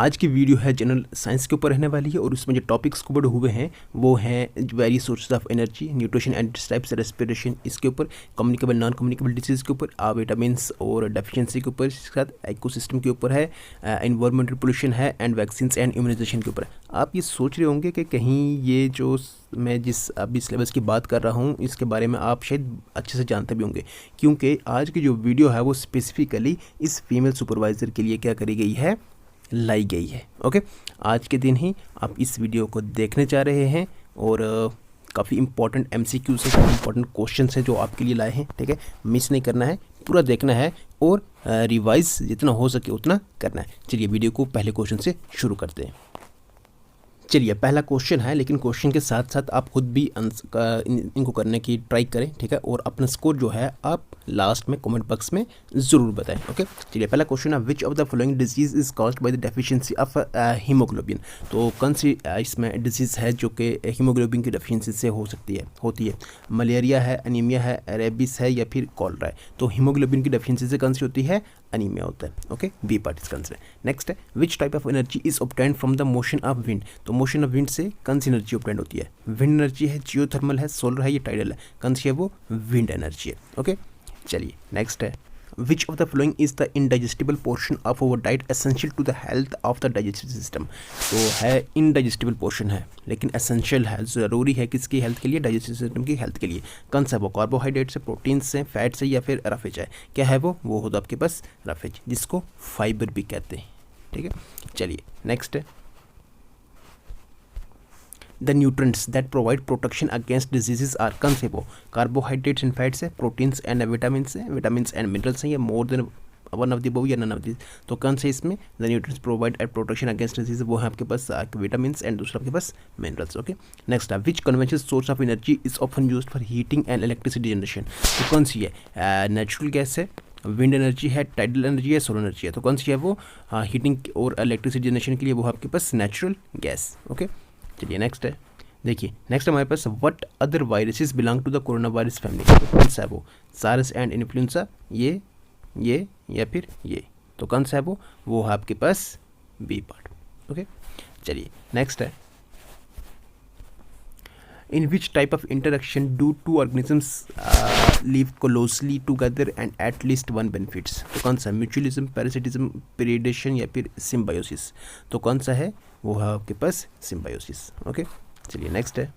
आज की वीडियो है जनरल साइंस के ऊपर रहने वाली है और उसमें जो टॉपिक्स कवर्ड हुए हैं वो हैं various sources of energy, nutrition and types, respiration, इसके ऊपर कम्युनिकेबल नॉन कम्युनिकेबल डिजीज़ के ऊपर, विटामिन्स और डेफिशिएंसी के ऊपर, इसके साथ इकोसिस्टम के ऊपर है, एनवायरमेंटल पोल्यूशन है एंड वैक्सीन्स एंड इम्यूनाइजेशन के ऊपर। आप ये सोच रहे होंगे कि कहीं ये जो मैं जिस अभी सिलेबस की बात कर रहा हूँ इसके बारे में आप शायद अच्छे से जानते भी होंगे, क्योंकि आज की जो वीडियो है वो स्पेसिफिकली इस फीमेल सुपरवाइज़र के लिए क्या करी गई है, लाई गई है। ओके, आज के दिन ही आप इस वीडियो को देखने जा रहे हैं और काफ़ी इंपॉर्टेंट एमसीक्यू से काफ़ी इंपॉर्टेंट क्वेश्चन है जो आपके लिए लाए हैं। ठीक है, मिस नहीं करना है, पूरा देखना है और रिवाइज जितना हो सके उतना करना है। चलिए वीडियो को पहले क्वेश्चन से शुरू करते हैं। चलिए पहला क्वेश्चन है, लेकिन क्वेश्चन के साथ साथ आप खुद भी इनको करने की ट्राई करें। ठीक है, और अपना स्कोर जो है आप लास्ट में कमेंट बॉक्स में ज़रूर बताएं। ओके, चलिए पहला क्वेश्चन है, which of the following disease is caused by the deficiency of haemoglobin. तो कौन सी इसमें डिजीज़ है जो कि हीमोग्लोबिन की डेफिशिएंसी से होती है। मलेरिया है, अनीमिया है, रेबीज है या फिर कॉलरा है। तो हीमोग्लोबिन की डेफिशिएंसी से कौन सी होती है, अनीमिया होता है। ओके, बी पार्ट इसका आंसर है। नेक्स्ट है, which type of energy is obtained from the motion of wind. तो मोशन ऑफ विंड से कौन सी एनर्जी ऑब्टेन्ड होती है, विंड एनर्जी है, जियोथर्मल है, सोलर है या टाइडल है। कौन सी है, वो विंड एनर्जी है। ओके, चलिए नेक्स्ट है, which of the following is the indigestible portion of our diet essential to the health of the digestive system. तो है इनडाइजेस्टिबल पोर्शन है लेकिन एसेंशियल है, ज़रूरी है किसकी हेल्थ के लिए, डाइजेस्टिव सिस्टम की हेल्थ के लिए। कौन सा, वो कार्बोहाइड्रेट से, प्रोटीन से, फैट से या फिर रफेज है। क्या है वो होता आपके पास रफेज, जिसको फाइबर भी कहते हैं। ठीक है, चलिए नेक्स्ट है, the nutrients that provide protection against diseases are. कौन से, वो कार्बोहाइड्रेट्स एंड फैट्स है, प्रोटीन्स एंड विटामिन्स है, विटामिन्स एंड मिनरल्स हैं, या more than one of the above या नन ऑफ दिस। तो कौन से इसमें the nutrients provide at protection against disease, वो है आपके पास विटामिन्स एंड दूसरा आपके पास मिनरल्स। ओके, नेक्स्ट है, which conventional source of energy is often used for heating and electricity generation. तो कौन सी है, नेचुरल गैस है, विंड एनर्जी है, टाइडल एनर्जी है, सोलर एनर्जी है। तो कौन सी है वो, हीटिंग और इलेक्ट्रिसिटी जनरेशन के लिए वो आपके पास नेचुरल गैस। ओके, चलिए नेक्स्ट है, देखिए नेक्स्ट हमारे पास, what other viruses belong to the corona virus family. तो कौन सा है वो, सार्स एंड इन्फ्लुएंजा, ये या फिर ये। तो कौन सा है वो है आपके पास बी पार्ट। ओके, चलिए नेक्स्ट है, in which type of interaction do two organisms live closely together and at least one benefits। तो कौन सा, म्यूचुअलिज्म, पैरासिटिज्म, प्रीडेशन या फिर सिम्बायोसिस। तो कौन सा है, वो है आपके पास सिम्बायोसिस। ओके, चलिए नेक्स्ट है,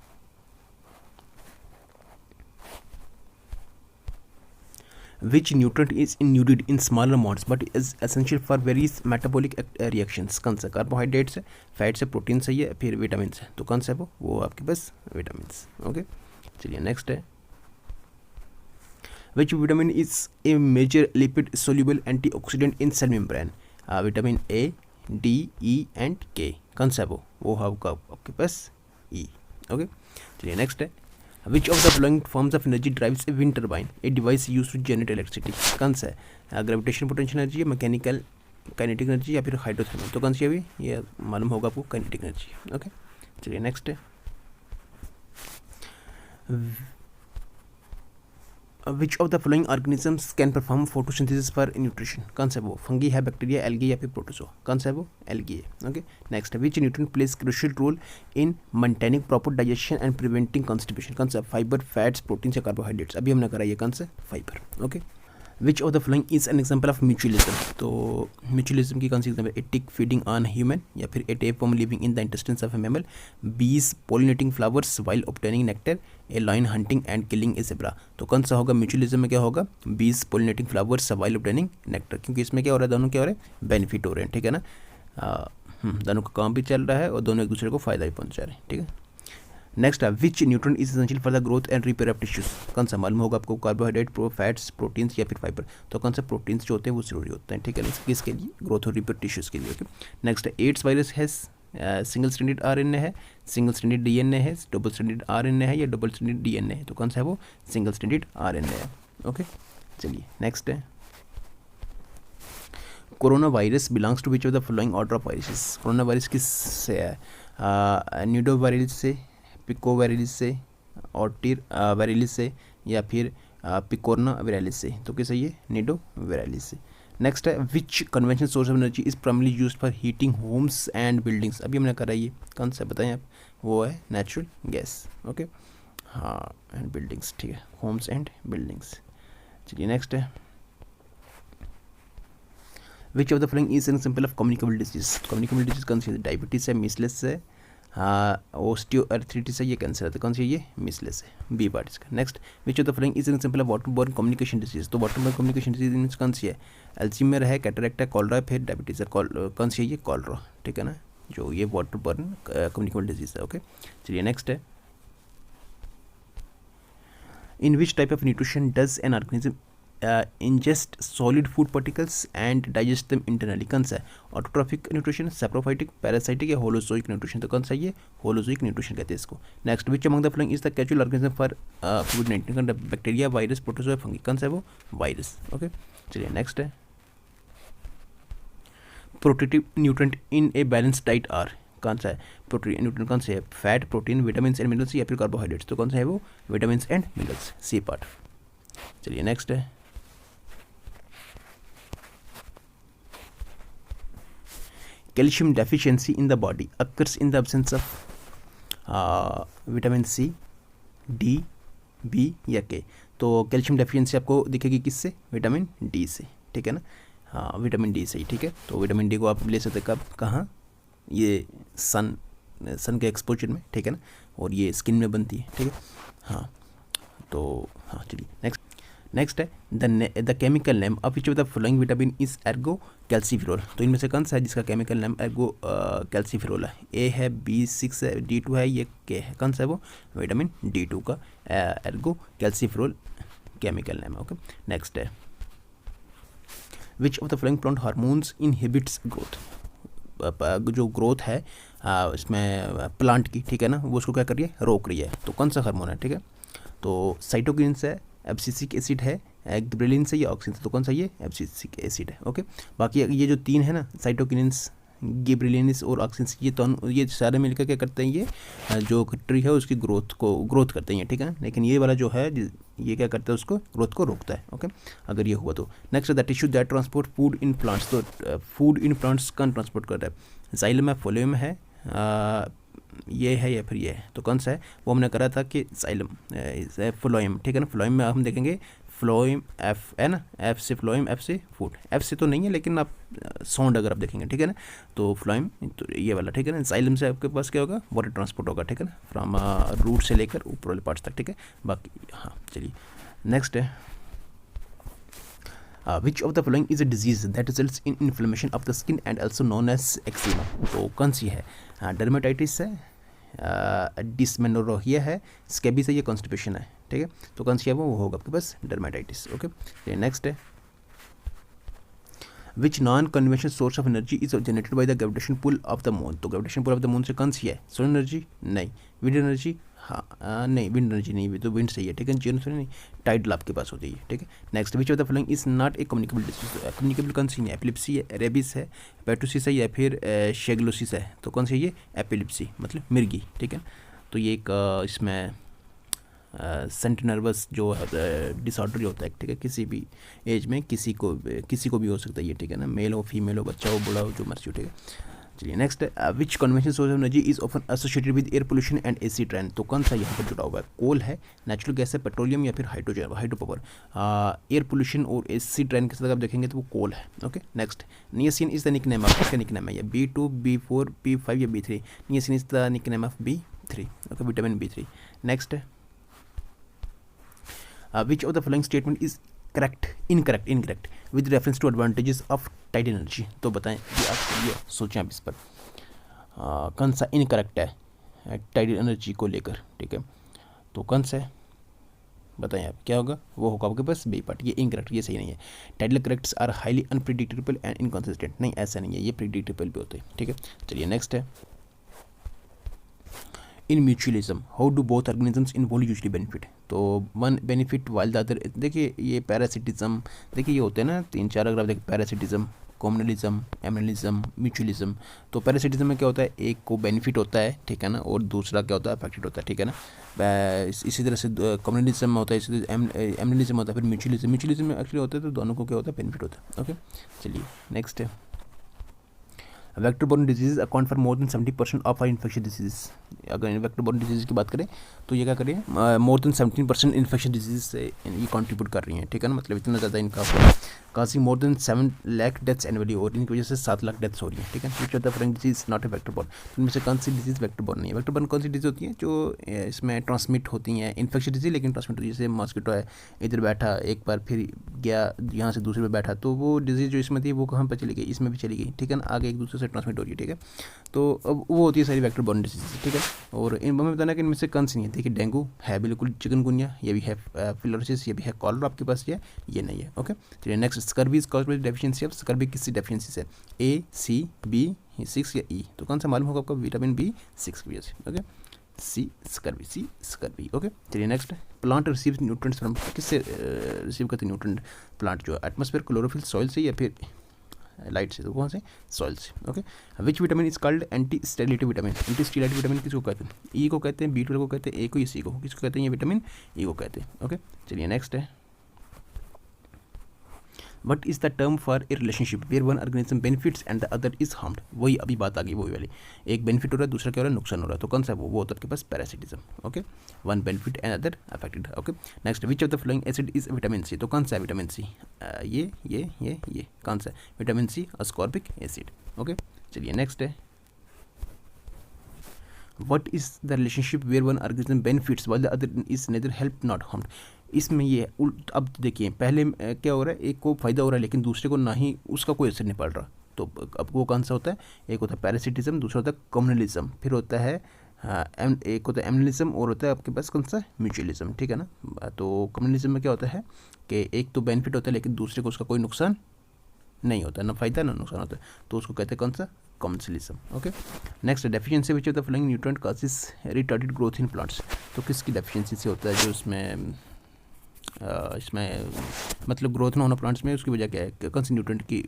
which nutrient is included in smaller amounts but is essential for various metabolic reactions। कौन सा, कार्बोहाइड्रेट्स है, फैट्स है, प्रोटीन है या फिर विटामिन है। तो कौन सा है वो आपके पास विटामिन। ओके, चलिए नेक्स्ट है, which vitamin is a major lipid soluble antioxidant in cell membrane। Vitamin A, D, E and के। कौन सा है वो है आपके पास ई। ओके, चलिए नेक्स्ट है, which of the following forms of energy drives a wind turbine, a device use to generate electricity. कौन सा है, gravitation potential energy, mechanical kinetic energy या फिर हाइड्रोथर्मल। तो कौन सी है, ये मालूम होगा आपको, काइनेटिक एनर्जी। ओके, चलिए नेक्स्ट है, which of the following organisms can perform photosynthesis for nutrition. कौन सा है वो, फंगी है, बैक्टीरिया, एल्गी या फिर प्रोटोजोआ। कौन सा है वो, एल्गी है। ओके, नेक्स्ट है, which nutrient plays crucial role in maintaining proper digestion and preventing constipation. कौन सा, फाइबर, फैट्स, प्रोटीन या कार्बोहाइड्रेट्स। अभी हमने करा ये कौन सा, fibre. Okay, which of the following is an example of mutualism. तो म्यूचुअलिज्म की कौन सी example, a tick feeding on human या फिर a tapeworm living in the intestines of a mammal, bees pollinating flowers while obtaining nectar, a lion hunting and killing A zebra. तो कौन सा होगा, म्यूचुअलिज्म में क्या होगा, बीज pollinating flowers while obtaining nectar, क्योंकि इसमें क्या हो रहा है, दोनों क्या हो रहा है, बेनिफिट हो रहे हैं। ठीक है ना, दोनों का काम भी चल रहा है और दोनों एक दूसरे को फायदा भी पहुंचा रहे हैं। ठीक है, नेक्स्ट है, which nutrient is essential for the growth and repair of tissues. कौन सा, मालूम होगा आपको, कार्बोहाइड्रेट, फैट्स, प्रोटीन्स या फिर फाइबर। तो कौन सा, प्रोटीन्स जो होते हैं वो जरूरी होते हैं। ठीक है, किसके लिए, ग्रोथ और रिपेयर टिश्यूज के लिए। ओके, नेक्स्ट है, एड्स वायरस है सिंगल स्ट्रैंडेड आरएनए है, सिंगल स्ट्रैंडेड डीएनए है, डबल स्ट्रैंडेड आरएनए है या डबल स्ट्रैंडेड डीएनए है। तो कौन सा है वो, सिंगल स्ट्रैंडेड आरएनए है। ओके, चलिए नेक्स्ट है, corona virus belongs to which of the following order of viruses. Corona virus किस से है, न्यूडोवायरस से, पिकोवायरस से, ऑर्टिर वायरस से या फिर पिकोरना वायरस से। तो किस है ये, निडोवायरस से। नेक्स्ट है which conventional source of energy is primarily used for heating homes and buildings, अभी हमने करा ये कौन सा बताएं आप, वो है नेचुरल गैस। ओके, हाँ, एंड बिल्डिंग्स, ठीक है, होम्स एंड बिल्डिंग्स। चलिए नेक्स्ट है which of the following is an example of communicable disease, communicable disease कौन सी है, डायबिटीज़ है, मिसलेस है, ऑस्टियोआर्थराइटिस है, ये कैंसर है, तो कौन सी है, ये मिसलेस है, बी पार्ट इसका। Next which of the following is an example of water borne communication disease, तो वाटर बोर्न कम्युनिकेशन डिजीज कौन सी है, अल्जीमर है, कैटरेक्ट है, कॉलरा है, फिर डायबिटीज़ है, कौन सी है, ये कॉलरा, ठीक है ना, जो ये वाटर बोर्न कम्युनिकेबल डिजीज है। ओके, चलिए नेक्स्ट है in which type of nutrition does an organism ingest solid food particles and digest them internally, कौन सा है, ऑटोट्रॉफिक न्यूट्रिशन, सेप्रोफाइटिक, पैरासाइटिक या होलोजोइक न्यूट्रिशन, तो कौन सा ये होलोजोइक न्यूट्रिशन कहते हैं इसको। Next which among the following is the casual organism for कोविड-19, बैक्टीरिया, वायरस, प्रोटोजोआ, फंगी, कौन सा है वो, वायरस। ओके, चलिए नेक्स्ट है protective nutrient in a balance diet are, कौन सा है, प्रोटीन न्यूट्रेंट कौन से है, fat, protein, vitamin and minerals या फिर कार्बोहाइड्रेट्स, तो कौन सा है वो, vitamin and minerals, C part. चलिए नेक्स्ट है calcium deficiency in the body occurs in the absence of vitamin C, D, B या के, तो कैल्शियम डेफिशिएंसी आपको दिखेगी किससे, विटामिन डी से, ठीक है ना, हाँ, विटामिन डी से ही, ठीक है। तो विटामिन डी को आप ले सकते कब, कहाँ, ये सन के एक्सपोजर में, ठीक है ना, और ये स्किन में बनती है, ठीक है, हाँ, तो हाँ, चलिए नेक्स्ट है the chemical name of which of the following vitamin is Ergo calciferol, तो इनमें से कौन सा है जिसका केमिकल नेम एर्गो कैल्सीफेरोल है, ए है, B6 है, D2 है, ये के है, कौन सा है वो, विटामिन D2 का एर्गो कैल्सीफेरोल केमिकल नेम है। ओके, नेक्स्ट है which of the following plant hormones inhibits growth, जो ग्रोथ है इसमें प्लांट की, ठीक है ना, वो उसको क्या कर रही है, रोक रही है, तो कौन सा हार्मोन है, ठीक है, तो साइटोकिन्स है, एब्सिसिक एसिड है, गिबरेलिन से या ऑक्सीन, तो कौन सा ये एब्सिसिक एसिड है। ओके, बाकी ये जो तीन है ना, साइटोकिन्स, गिबरेलिनस और ऑक्सीन, ये सारे मिलकर क्या करते हैं, ये जो ट्री है उसकी ग्रोथ करते हैं, ठीक है, लेकिन ये वाला जो है ये क्या करता है, उसको ग्रोथ को रोकता है। ओके, अगर ये हुआ तो। Next the tissue that transport food in plants, तो फूड इन प्लांट्स कौन ट्रांसपोर्ट करता है, जाइलम है, फोलियम है, ये है या फिर ये है, तो कौन सा है, वो हमने करा था कि जाइलम, फ्लोएम, ठीक है ना, फ्लोएम में हम देखेंगे फ्लोएम एफ है ना, एफ से फ्लोएम, एफ से फूड, एफ से तो नहीं है लेकिन आप साउंड अगर आप देखेंगे, ठीक है ना, तो फ्लोएम, तो ये वाला, ठीक है ना, जाइलम से आपके पास क्या होगा, वाटर ट्रांसपोर्ट होगा, ठीक है ना, फ्रॉम रूट से लेकर ऊपर वाले पार्ट्स तक, ठीक है। बाकी हाँ, चलिए नेक्स्ट है which of the following is a disease that results in inflammation of the skin and also known as eczema, तो कौन सी है, डर्मेटाइटिस है, डिस्मेनोरोहिया है, स्कैबिस है, ये कॉन्स्टिपेशन है, ठीक है, तो कौन सी है वो होगा आपके पास डर्मेटाइटिस। ओके, नेक्स्ट है which non conventional source of energy is generated by the gravitation pull of the moon, तो gravitation pull of the moon से कौन सी है, सोलर एनर्जी नहीं, विंड एनर्जी, हाँ नहीं, विंड एनर्जी नहीं, तो विंड सही है, ठीक है, जीरो नहीं, टाइडल आपके पास होती है, ठीक है। Next which of the following is not a communicable disease, communicable कौन सी है, एपिलिप्सी है, रेबिस है, पेटोसिस है या फिर शेगलोसिस है, तो कौन सी है ये, एपिलिप्सी मतलब मिर्गी, ठीक है, तो ये एक इसमें सेंट्रल नर्वस जो डिसऑर्डर जो होता है, ठीक है, किसी भी एज में किसी को भी हो सकता है ये, ठीक है ना, मेल हो, फीमेल हो, बच्चा हो, बूढ़ा हो, जो मर्जी हो, ठीक है। चलिए नेक्स्ट है which conventional source of energy is often associated with air pollution and acid rain, तो कौन सा यहाँ पर जुड़ा हुआ है, कोल है, नेचुरल गैस है, पेट्रोलियम या फिर हाइड्रोपावर, एयर पोल्यूशन और एसिड रेन के साथ आप देखेंगे तो वो कोल है। Okay, next niacin is the nickname of, किसका निकनेम है ये, B2, B4, B5 या B3, niacin is the nickname of B3, okay, vitamin B3। Next है which of the following statement is incorrect with reference to advantages of tide energy, तो बताएं ये आप ये सोचें आप इस पर कौन सा इनकरेक्ट है टाइड एनर्जी को लेकर, ठीक है, तो कौन सा है बताएं आप, क्या होगा, वो होगा आपके पास बी पार्ट, ये इनकरेक्ट, ये सही नहीं है। Tidal currents are highly unpredictable and inconsistent, नहीं ऐसा नहीं है, ये प्रिडिक्टेबल भी होते हैं, ठीक है। चलिए नेक्स्ट है in mutualism how do both organisms involve usually benefit, तो one benefit while the other, देखिए ये पैरासिटिज्म, देखिए ये होते हैं ना 3-4, अगर आप देखिए पैरासिटिज्म, कॉम्युनलिज्म, एमिनलिज्म, म्यूचुअलिज्म। तो पैरासिटिज्म में क्या होता है, एक को बेनिफिट होता है, ठीक है ना, और दूसरा क्या होता है, अफेक्टेड होता है, ठीक है ना। इसी तरह से कॉम्युनलिज्म में होता है, इसी तरह एमिनलिज्म होता है, फिर म्यूचुअलिज्म में एक्चुअली होता है, तो दोनों को क्या होता है, बेनिफिट होता है। ओके, चलिए नेक्स्ट है, vector borne disease account for more than 70% of our infection disease. अगर वेक्टर बोर्न डिजीज की बात करें तो ये क्या करें, मोर देन 17% इन्फेक्शन डिजीज से ये कंट्रीब्यूट कर रही हैं, ठीक है ना, मतलब इतना ज़्यादा इनका causing more than 7 lakh deaths annually, और इनकी वजह से 7 लाख डेथ्स हो रही हैं, ठीक है। Which of the following disease not a vector borne, इनमें से कौन सी डिजीज वेक्टर बोर्न नहीं है। वेक्टर बोर्न कौन सी डिजीज होती है जो इसमें ट्रांसमिट होती हैं, इन्फेक्शन डिजीज लेकिन ट्रांसमिट होती है, जैसे मॉस्किटो है, इधर बैठा एक बार फिर गया यहाँ से दूसरे पे बैठा, तो वो डिजीज़ जो इसमें थी वो कहाँ पर चली गई, इसमें भी चली गई, ठीक है ना, आगे एक दूसरे से ट्रांसमिट हो रही है, ठीक है। तो अब वो होती है सारी वेक्टर बोर्न डिजीज, ठीक है। और इनमें बताना कि इनमें से कौन सी नहीं है। देखिए डेंगू है बिल्कुल, चिकनगुनिया ये भी है, फिलोरोसिस ये भी है, कॉलरा आपके पास ये नहीं है। ओके, चलिए next, scurvy is caused bye deficiency of, scurvy किसकी डेफिशिएंसी से, A, C, B, 6 या E, तो कौन सा मालूम होगा आपको, विटामिन B6 की वजह से। Okay, C scurvy. ओके, चलिए next, plant receives nutrients from, किससे रिसीव करते हैं न्यूट्रिएंट प्लांट, जो एटमॉस्फेयर, क्लोरोफिल, सॉइल से या फिर लाइट से, तो कौन से, सॉइल से। Okay, which vitamin is called anti sterility vitamin, anti sterility vitamin किसको कहते हैं, ई को कहते हैं, B12 को कहते हैं, ए को या सी को, किसको कहते हैं, ये विटामिन ई को कहते हैं। ओके, चलिए नेक्स्ट है, what is the term for a relationship where one organism benefits and the other is harmed, वही अभी बात आ गई वही वाली, एक बेनिफिट हो रहा है, दूसरा क्या हो रहा है, नुकसान हो रहा है, तो कौन सा वो होता है आपके पास parasitism. Okay, one benefit and other affected. Okay, next, which of the following acid is vitamin C, तो कौन सा है विटामिन सी, ये कौन सा है, vitamin C ascorbic acid. Okay, चलिए नेक्स्ट है, what is the relationship where one organism benefits while the other is neither help not harmed, इसमें ये उल्ट, अब देखिए पहले क्या हो रहा है, एक को फ़ायदा हो रहा है लेकिन दूसरे को ना ही उसका कोई असर नहीं पड़ रहा, तो अब वो कौन सा होता है, एक होता है पैरासिटिज्म, दूसरा होता है कम्युनलिज्म, फिर होता है एक होता है एमिनलिज्म, और होता है आपके पास कौन सा, म्यूचुअलिज्म, ठीक है ना। तो कम्युनलिज्म में क्या होता है कि एक तो बेनिफिट होता है लेकिन दूसरे को उसका कोई नुकसान नहीं होता, ना फ़ायदा ना नुकसान होता है, तो उसको कहते हैं कौन सा, communalism. Okay, next, deficiency which of the following nutrient causes retarded growth in plants, तो किसकी डेफिशिएंसी से होता है, जो इसमें मतलब ग्रोथ ना होना प्लांट्स में, उसकी वजह क्या है, कौन सी न्यूट्रिएंट की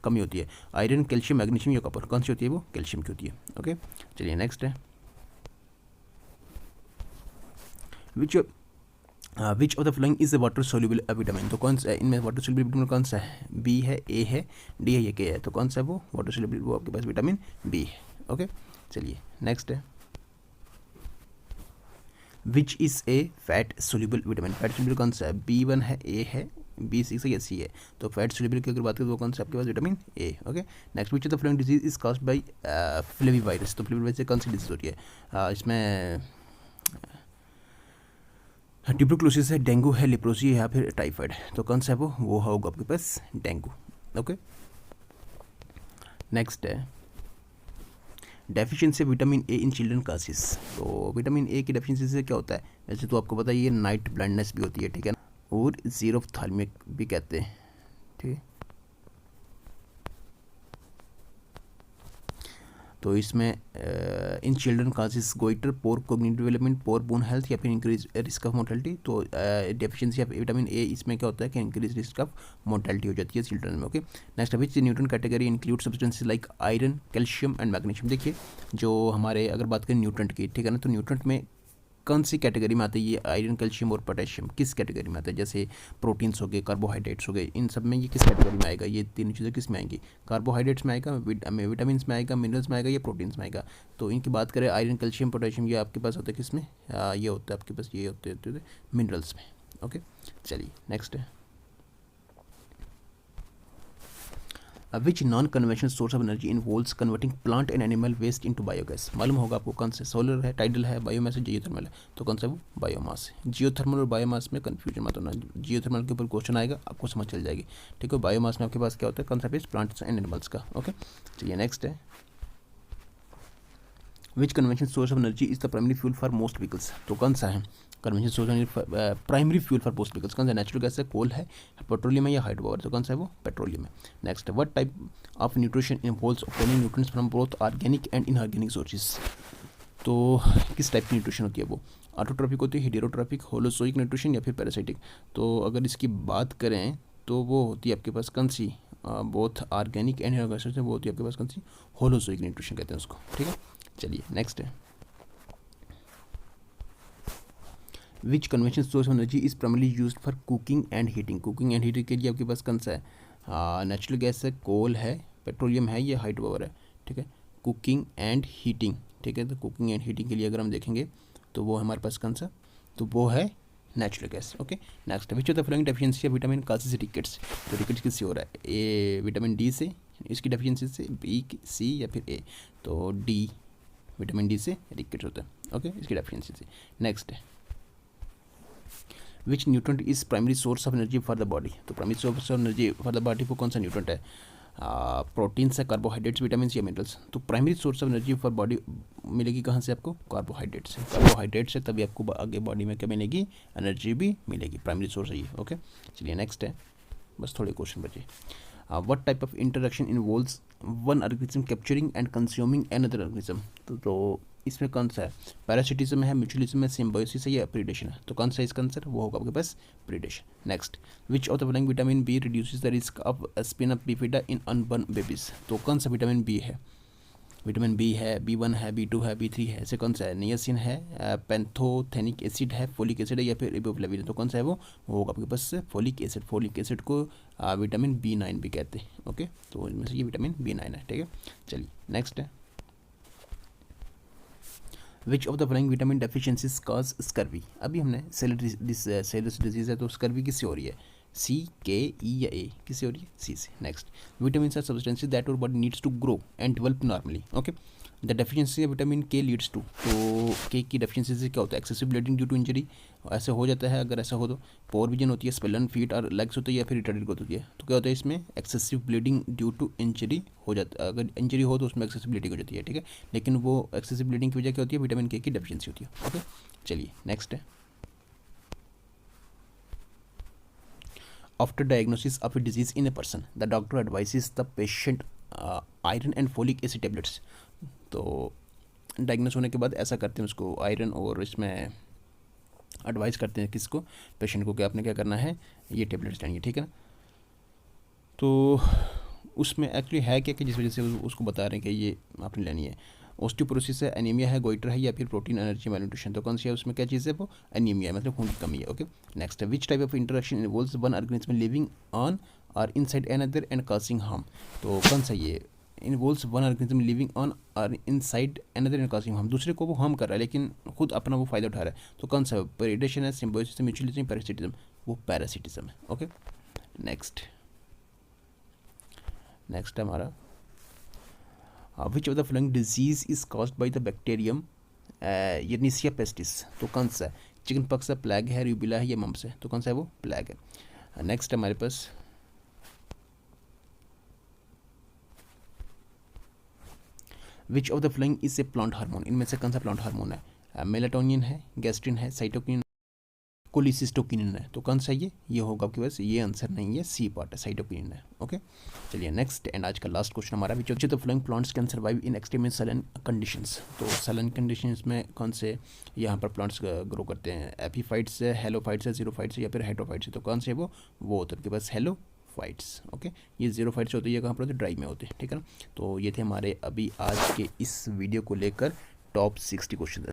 कमी होती है, आयरन, कैल्शियम, मैग्नीशियम या कॉपर, कौन सी होती है, वो कैल्शियम की होती है। ओके, चलिए नेक्स्ट है, which of the following is water soluble vitamin, तो कौन सा इनमें वाटर सोल्यूबल विटामिन कौन सा है, बी है, ए है, डी है, ये के है, तो कौन सा है वो वाटर सोल्यूबल, वो आपके पास विटामिन बी है। ओके, चलिए नेक्स्ट है, which is a fat soluble vitamin, fat soluble कौन सा है, B1 है, ए है, B6 है या सी है, तो फैट सोल्यूबल की अगर बात करें तो वो कौन सा आपके पास, vitamin A. Okay, next, which of the following disease is caused by flavivirus, तो फ्लेविवायरस से कौन सी डिजीज होती है, इसमें ट्यूबरकुलोसिस है, डेंगू है, लेप्रोसी है या फिर टाइफाइड, तो कौन सा है वो होगा आपके पास डेंगू। ओके, नेक्स्ट है, deficiency vitamin A in children causes, तो विटामिन ए की डेफिशिएंसी से क्या होता है, वैसे तो आपको पता है ये नाइट ब्लाइंडनेस भी होती है, ठीक है ना, और जीरोफ्थाल्मिक भी कहते हैं, ठीक है। तो इसमें in children causes goitre, poor cognitive development, poor bone health या फिर इंक्रीज रिस्क ऑफ मोर्टेलिटी, तो डेफिशिएंसी ऑफ विटामिन ए इसमें क्या होता है कि इंक्रीज रिस्क ऑफ मोर्टेलिटी हो जाती है चिल्ड्रन में। Okay, next, which nutrient category include substances like iron, calcium and magnesium, देखिए जो हमारे अगर बात करें न्यूट्रिएंट की, ठीक है ना, तो न्यूट्रिएंट में कौन सी कैटेगरी में आते हैं, ये आयरन, कैल्शियम और पोटेशियम किस कैटेगरी में आते हैं, जैसे प्रोटीन्स हो गए, कार्बोहाइड्रेट्स हो गए, इन सब में ये किस कैटेगरी में आएगा, ये तीनों चीज़ें किस में आएंगी, कार्बोहाइड्रेट्स में आएगा, विटामिन में आएगा, मिनरल्स में आएगा, या प्रोटीन्स में आएगा। तो इनकी बात करें आयरन, कैल्शियम, पोटेशियम, ये आपके पास होता है किस में, ये होता है आपके पास, ये होते मिनरल्स में। ओके, चलिए नेक्स्ट है, which non conventional source of energy involves converting plant and animal waste into biogas, मालूम होगा आपको कौन से, सोलर है, टाइडल है, बायोमास है, जियोथर्मल है, तो कौन सा वो बायोमास है। जियोथर्मल और बायोमास में कन्फ्यूजन मत होना, जियोथर्मल के ऊपर क्वेश्चन आएगा आपको समझ चल जाएगी, ठीक है। बायोमास में आपके पास क्या होता है, कौन सा बेस, प्लांट्स एंड एनिमल्स का। ओके, चलिए नेक्स्ट है, which convention source of energy is the primary fuel for most vehicles, तो कौन सा है convention source primary fuel for most vehicles, कौन सा, नेचुरल गैस है, कोल है, पेट्रोलियम है या हाइड्रो पावर, तो कौन सा है वो पेट्रोलियम है। Next, what type of nutrition involves obtaining nutrients from both organic and inorganic sources, तो किस टाइप की न्यूट्रिशन होती है वो, ऑटोट्रॉफिक होती है, हेटेरोट्रॉफिक, होलोजोइक न्यूट्रिशन या फिर पैरासाइटिक। तो अगर इसकी बात करें तो वो होती है आपके पास कौन सी, बोथ ऑर्गेनिक एंड इनऑर्गेनिक है, वो होती है आपके पास कौन सी, होलोजोइक न्यूट्रिशन कहते हैं उसको, ठीक है। चलिए नेक्स्ट है, which convention source of energy is primarily used for cooking and heating. Cooking and heating के लिए आपके पास कौन सा है, नेचुरल गैस है, कोल है, पेट्रोलियम है, या हाइड्रो पावर है, ठीक है। कुकिंग एंड हीटिंग, ठीक है, तो कुकिंग एंड हीटिंग के लिए अगर हम देखेंगे तो वो हमारे पास कौन सा, तो वो है natural gas, okay. Next, which of the following deficiency of vitamin causes rickets. तो रिकेट्स किससे हो रहा है, ए विटामिन डी से, इसकी डेफिशिएंसी से, बी, सी या फिर ए, तो डी, विटामिन डी से रिकेट्स होता है, ओके, इसकी डेफिशिएंसी से। नेक्स्ट है, which nutrient is primary source of energy for the body. तो primary source of energy for the body वो कौन सा न्यूट्रेंट है, प्रोटीन्स है, कार्बोहाइड्रेट्स, विटामिन या मिनरल्स। तो primary source of energy for body मिलेगी कहाँ से आपको, कार्बोहाइड्रेट से। कार्बोहाइड्रेट से तभी आपको आगे बॉडी में क्या मिलेगी, एनर्जी भी मिलेगी, प्राइमरी सोर्स है ये, ओके। चलिए नेक्स्ट है, बस थोड़े क्वेश्चन बचे। What type of interaction involves one organism capturing and consuming another organism. तो इसमें कौन सा है, पैरासिटिज्म है, म्यूचुअलिज्म है, सिम्बायोसिस है, या प्रीडेशन है। तो कौन सा इसका आंसर वो होगा आपके पास, predation. Next, which of the following vitamin B reduces the risk of spin of bifida in unborn babies. तो कौन सा विटामिन बी है, विटामिन बी है, B1 है, B2 है, B3 है, ऐसे कौन सा है, नियासिन है, पैंथोथेनिक एसिड है, फोलिक एसिड है, या फिर रिबोफ्लाविन। तो कौन सा है वो होगा आपके पास फोलिक एसिड। फोलिक एसिड को विटामिन B9 भी कहते हैं, ओके। तो इनमें से ये विटामिन B9 है, ठीक है। चलिए नेक्स्ट है, which of the following vitamin deficiencies cause scurvy. अभी हमने सेलुलर डिजीज है, तो स्कर्वी किससे हो रही है, सी, के, ई या ए, किससे हो रही है, सी से। Next, vitamin are substances that our body needs to grow and develop normally, okay. The deficiency of vitamin K leads to, तो के की डेफिशिएंसी से क्या होता है, excessive bleeding due to injury, ऐसे हो जाता है। अगर ऐसा हो तो पोर विजन होती है, स्पेलन फीट और लेग्स होती है, या फिर रिटार्डेड ग्रोथ होती है। तो क्या होता है इसमें, excessive bleeding due to injury हो जाता है। अगर इंजरी हो तो उसमें एक्सेसिव ब्लीडिंग हो जाती है, ठीक है। लेकिन वो एक्सेसिव ब्लीडिंग की वजह क्या होती है, विटामिन के की डेफिशिएंसी होती है, ओके। चलिए नेक्स्ट है, after diagnosis of a disease in a person, the doctor advises the patient iron and folic acid tablets. तो डायग्नोस होने के बाद ऐसा करते हैं उसको आयरन और इसमें एडवाइस करते हैं किसको, पेशेंट को, कि आपने क्या करना है, ये टेबलेट्स लेनी है, ठीक है ना। तो उसमें एक्चुअली है क्या कि जिस वजह से उसको बता रहे हैं कि ये आपने लेनी है। ऑस्टियोपोरोसिस है, एनीमिया है, गोइटर है, या फिर प्रोटीन एनर्जी मैलन्यूट्रिशन। तो कौन सी है उसमें, क्या चीज़ है वो, एनीमिया, मतलब खून की कमी है, ओके। नेक्स्ट है, which type of interaction involves one organism living on or inside another and causing harm. तो कौन सा ये involves one organism living on or inside another and causing harm, दूसरे को वो हार्म कर रहा है लेकिन खुद अपना वो फायदा उठा रहा है। तो कौन सा, प्रेडेशन है, सिम्बायोसिस, म्यूचुअलिज्म, पैरासिटिज्म। वो पैरासिटिज्म है, ओके। नेक्स्ट है हमारा, which of the following disease is caused by the bacterium यर्नीसिया पेस्टिस। तो कौन सा है, चिकन पॉक्स है, प्लेग है, रूबिला है, या मम्स है। तो कौन सा है वो, प्लेग है। नेक्स्ट हमारे पास, which of the following is a plant hormone. इनमें से कौन सा प्लांट हार्मोन है, मेलाटोनिन है, गैस्ट्रिन है, साइटोकिन, कोलिसिस्टोकिनिन है। तो कौन सा ये होगा आपके पास, ये आंसर नहीं है, सी पार्ट है, साइटोकिनिन है, ओके। चलिए नेक्स्ट एंड आज का लास्ट क्वेश्चन हमारा, which of the following plants can survive in extreme saline conditions. तो सैलन कंडीशंस में कौन से यहाँ पर प्लांट्स ग्रो करते हैं, एपीफाइट्स है, हेलोफाइट्स है, जीरोफाइट्स है, या फिर हेट्रोफाइट्स है। तो कौन से वो होता है आपके पास, हेलोफाइट्स, ओके। ये जीरोफाइट्स होती है, कहाँ पर होते हैं, ड्राई में होते हैं, ठीक है ना। तो ये थे हमारे अभी आज के इस वीडियो को लेकर टॉप 60 क्वेश्चन।